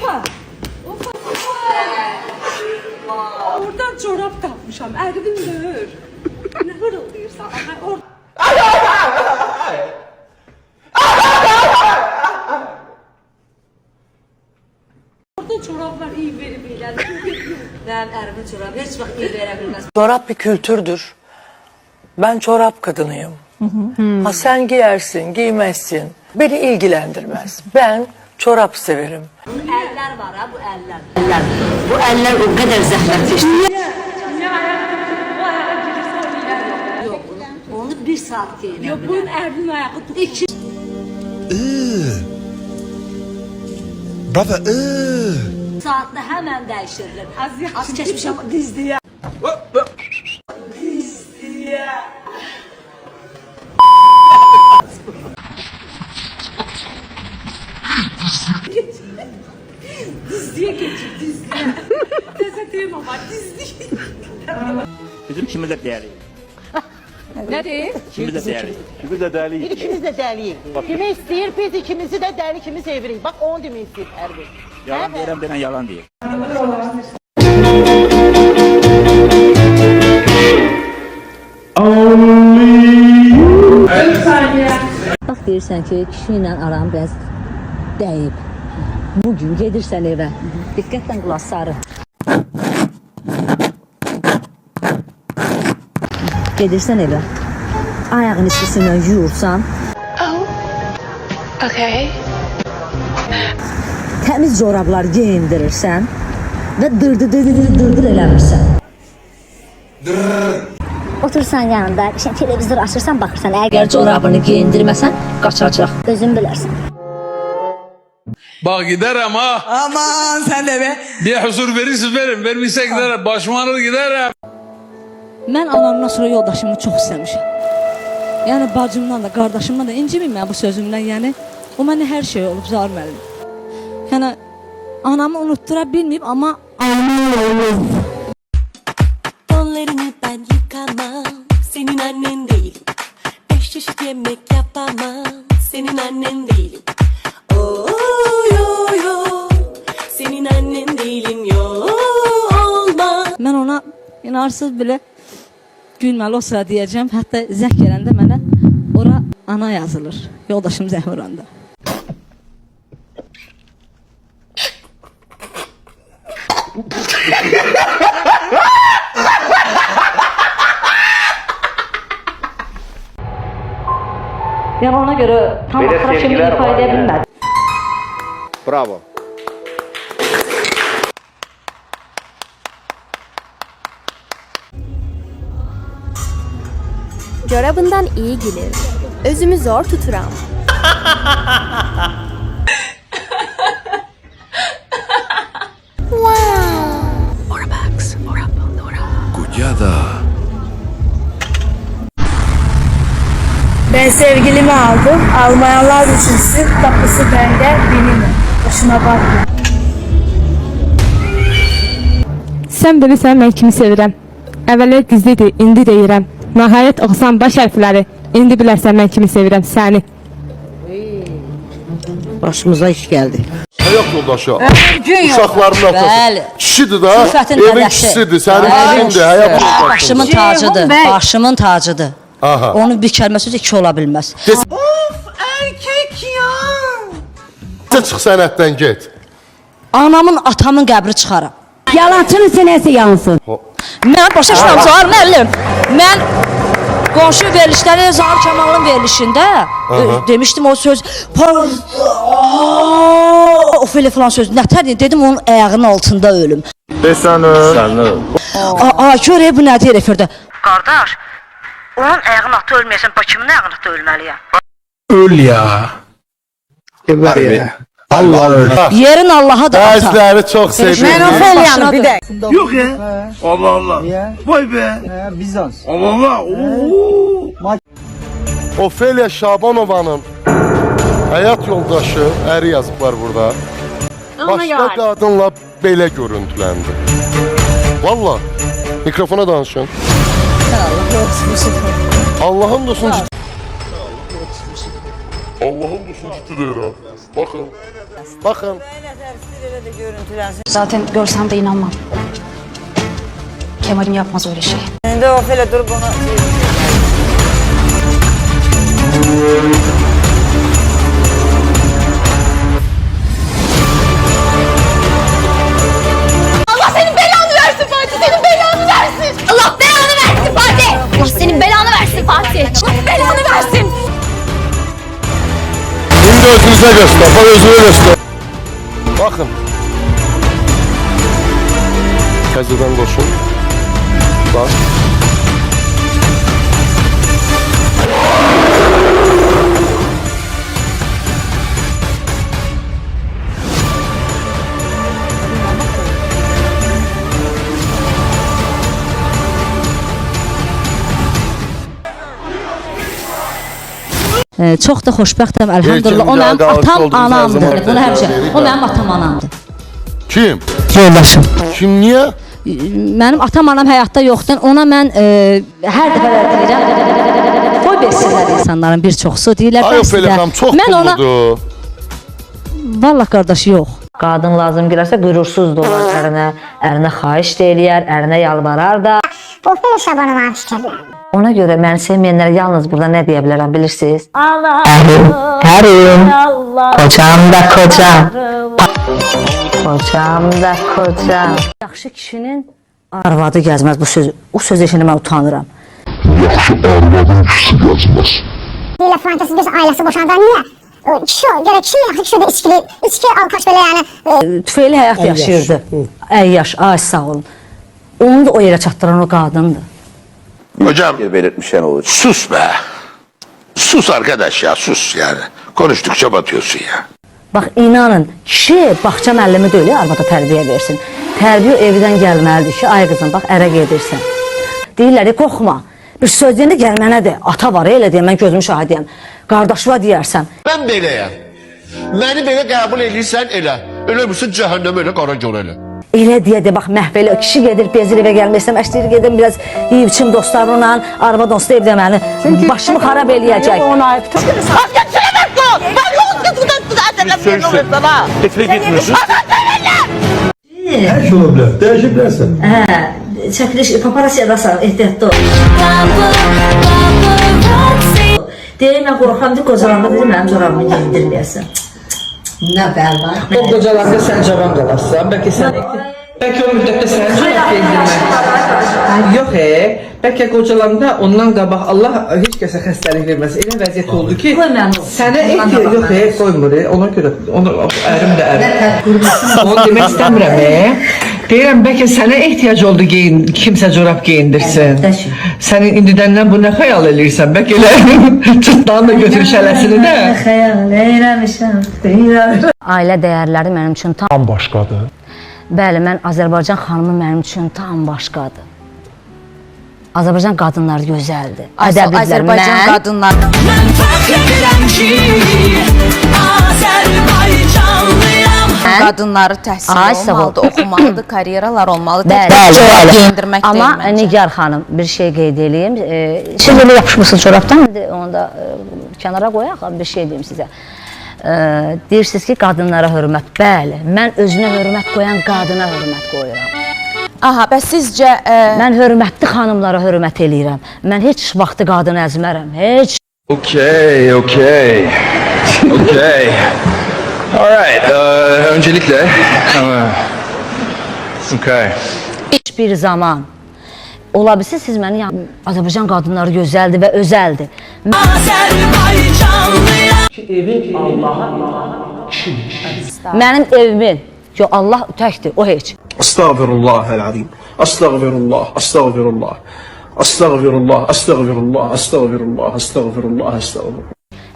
Opa. Oradan çorap tapmışam. Erdim dövür. Ne hırıldayırsan. Oradan çoraplar iyi verip eğlendi. Ben ərimin çorabı heç vaxt iyi verə bilməz. Çorap bir kültürdür. Ben çorap kadınıyım. Ha sen giyersin, giymezsin. Beni ilgilendirmez. Ben çorap severim. Əllər var ha, bu əllər. Bu əllər o qədər zəhmətkeşdir. Ne ayağa gelirse o iler yok. Yox, onu bir saat geyinəm. Yok bunun Erdin ayağı tuttu. 2 Brother, saatdə həmən dəyişirilir. Az keçmişəm. Dizdiye. Dizdiye geçir dizdiye. Tezeteyim ama dizdiye. Bizim ikimiz de değerli. Ne diyeyim? İkimiz de değerli. ikimiz de deli. İkimiz de dəliyik. Kimi istəyir, biz ikimizi də dəli kimi sevirik. Bax, onu demək istəyir Ərbi. Yalan deyirəm, denen yalan değil. Bax deyirsən ki, kişi ilə aram biraz dəyib. Bugün gedirsən evə. Diqqətlə qulaq sarı. Gedirsən evə. Ayağın içisindən yuyursan. Okay. Təmiz corablar geyindirirsən və dırdır eləmirsən. Otursan yanında, işte televizor açırsan baxırsan, Əgər corabını geyindirməsən, qaçacaq. özün bilərsən. Bak giderim ha. Aman sen de be. Bir huzur verirsin verin. Vermişse giderim. Başım ağrır giderim. Mən anamdan sonra yoldaşımı çox istəmişəm. Yəni bacımdan da, qardaşımdan da incimin mən bu sözümdən, yəni o mənə hər şey olub Zahir müəllim. Yəni anamı unuttura bilməyib, amma anamı Onlarını ben yıkamam, senin annen değilim. 5 çeşit yemek yapamam, senin annen değilim. Oo, yo, yo, senin annen değilim, yo, olmaz. mən ona inarsız belə gülməli o sıra deyəcəm. Hətta zəng gələndə mənə ora ana yazılır. Yoldaşım zəng vuranda. Yəni ona görə tam axıra kimi ifadə edə bilmədim. Bravo. Çorabından iyi gelir, özümü zor tuturam. Kujada. Ben sevgilimi aldım. Almayanlar düşünsün. Kapısı bende, benim. Başına bakma. Sən bilirsən mən kimi sevirəm. Əvvəllər gizli idi, indi deyirəm. Nəhayət oxusan baş hərfləri. İndi bilərsən mən kimi sevirəm səni. Başımıza iş geldi. Hayat yoldaşı. Uşaqların atası. Bəli. Kişidir da. Sifətin Evin qədəşi. kişisidir. Sənin kişindir. Hayat yoldaşı. Başımın tacıdır. Başımın tacıdır. Aha. Onun bir kəlməsi 2 ola bilməz. Çıx sənətdən get. Anamın, atamın qəbri çıxaram. Yalancının sinəsi yansın. Mən başa düşmürəm Zahir müəllim. Mən qonşu verilişləri Zahir Kəmalın verilişində demişdim o söz o falan söz nətər dedim onun ayağının altında ölüm. Desən Aa görək bu nə deyir efirdə. Qardaş, onun ayağının altında ölməyəsən, kimin ayağının altında ölməliyəm? Öl ya. Geber ya. Allah öl. Yerin Allah'a da ata. Bəziləri çox sevir. Ofeliyanı bir de. Yok ya. Allah Allah. Vay be. Bizans. Allah Allah. Oo. Ofeliya Şabanovanın həyat yoldaşı, əri yazıblar burada. Başqa qadınla belə görüntüləndi. Valla, mikrofona danışın. Allah'ın dostun ciddi. Allah'ın dostun ciddi deyir ha. Bakın. Bakın. Zaten görsem de inanmam. Kemal'im yapmaz öyle şey. Şimdi Ofelia dur bunu. Allah senin belanı versin Fatih! Senin belanı versin! Allah belanı versin Fatih! Allah senin belanı versin Fatih! Allah belanı versin! Şimdi özünüze göster. Bak özünü göster. Bakın. Təzədən qoşun. Bak. Çox da xoşbəxtəm, əlhamdülillah. O mənim atam, anamdır. Bunu həmişə. O mənim atam, anamdır. Kim? Yoldaşım. Kim, niyə? Mənim atam, anam həyatda yoxdur. Ona mən hər dəfə deyirəm. Qoy versinlər insanların bir çoxsu deyirlər. Ay Ofelia xanım, çox pulludur. Vallahi qardaş, yox. Qadın lazım gələrsə qürursuzdur olar ərinə xahiş də eləyər, ərinə yalvarar da. Ofelia Şabanova fikirlər. Ona görə məni sevməyənlərə yalnız burada nə deyə bilərəm bilirsiniz? Ərim, kocam da kocam. Kocam da kocam. Yaxşı kişinin arvadı gəzməz bu söz. O söz eşini mən utanıram. Yaxşı arvadın kişisi gəzməz. Deyirlər fantezi biz ailəsi boşandan niyə? Kişi görə kişi yaxşı kişi də içki alkaş belə yəni. Tüfeyli həyat yaşayırdı. Əyyaş, ay sağ olun. Onu da o yerə çatdıran o qadındır. Hocam belirtmişen olur. Sus be. Sus arkadaş ya, sus yani. Konuştukça batıyorsun ya. Bax inanın, kişi bağça müəllimi deyil, arvada tərbiyə versin. Tərbiyə evdən gəlməlidir ki, ay qızım, bax ərə gedirsən. Deyirlər, qorxma. Bir söz deyəndə gəl mənə de. Ata var, elə deyəm, mən gözümü şahidiyəm. Qardaşıma deyərsən. Ben beləyəm. Məni belə qəbul edirsən elə. Elə misin cəhənnəm elə qara gör elə. Elə deyə bax məhv elə. Kişi gedir, bezir evə gəlmək istəmə, işləyir gedim biraz yiyib içim dostlarımla, arva dostu evdə məni başımı xarab eləyəcək. Ona ayıp. Tifli gitmiyorsun. Hər şey ola bilər. Dəyişiblərsən. Çəkiliş, paparasiyadasan, ehtiyatda ol. Deyim, mən qorxam ki, qocalanda dedim, mənim corabımı giyindirməyəsən. Nə bəlba? O qocalanda sən cavan qalarsan, bəlkə o müddətdə sənin corab giyindirmək. Yox, bəlkə qocalanda ondan qabaq Allah heç kəsə xəstəlik verməz. Elə vəziyyət oldu ki, sənə ehtiyac yox, qoymur, ona görə, ərim də ərim. Onu demək istəmirəm, deyirəm, bəlkə sənə ehtiyac oldu kimsə corab geyindirsin. Sənin indidəndən bu nə xəyal eləyirsən, bəlkə elə cırtdan da götürüş ələsini də. Xəyal eləmişəm, ailə dəyərləri mənim üçün tam başqadır. Bəli, mən Azərbaycan xanımı mənim üçün tam başqadır. Azərbaycan qadınları gözəldir. Azərbaycan qadınları. Mən fəxr edirəm ki, Azərbaycanlıyam. Qadınları təhsil olmalıdır, oxumalıdır, karyeralar olmalıdır. Bəli, geyindirmək deyil amma məncə. Nigar xanım, bir şey qeyd edeyim. Siz elə yapışmışsınız çorabdan, onu da kənara qoyaq, bir şey deyim sizə. Deyirsiniz ki, qadınlara hörmət. Bəli, mən özünə hörmət qoyan qadına hörmət qoyuram. Aha, bəs sizcə... Mən hörmətli xanımlara hörmət eləyirəm. Mən heç vaxtı qadını əzmərəm, heç. Okey. Alright, öncelikle... Okay. Hiçbir zaman. Ola bilsin, siz məni Azərbaycan qadınları gözəldir və özəldir. Azərbaycanlıyam. Evin Allah'a Mənim evimin, yo Allah təkdir, o heç. Estağfirullahel-azim. Estağfirullah.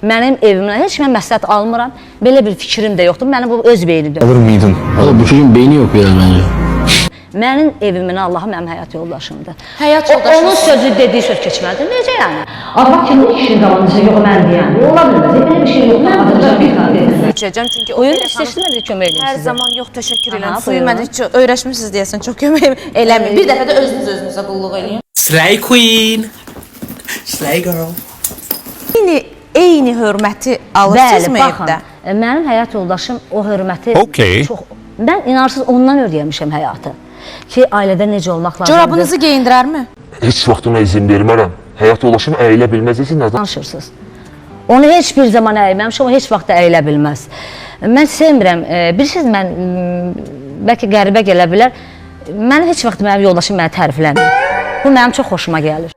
Mənim evimdən heç mən məsləhət almıram. Belə bir fikrim də yoxdur. Mənim bu öz beynimdir. Alır mıydın? Oğlum bu çocuğun beyni yok biraz bence. Mənim evimin Allahı mənim həyat yoldaşımdır. Həyat yoldaşım. Onun sözü dediyi söz keçməlidir. Necə yəni? Arvad kimi kişinin qabağında yox mən deyən. Ola bilməz. Belə bir şey yox. Mən Azərbaycan bir qadın. Keçəcəm çünki Oyun istəşdirmədi kömək eləyim hər sizə. zaman yox, təşəkkür edirəm. Aha, Suyu buyurun. mənə heç öyrəşmisiniz deyəsən, çox kömək eləməyin. Bir dəfə də özünüzə qulluq eləyin. Slay queen. Slay girl. Eyni hörməti alırsınızmı evdə? Mənim həyat yoldaşım o hörməti Okey. çox... Mən inarsız ondan öyrənmişəm həyatı. Ki, ailədə necə olmaq lazımdır. Corabınızı geyindirərmi? Heç vaxt ona izin vermərəm. Həyat yoldaşım əyilə bilməzsiniz, nədən? Danışırsınız. Onu heç bir zaman əyməmişəm, o heç vaxt da əyilə bilməz. Mən sevmirəm. Bilirsiniz, mən bəlkə qəribə gələ bilər. Mən heç vaxt mənim yoldaşım məni tərifləmir. Bu mənim çox xoşuma gəlir.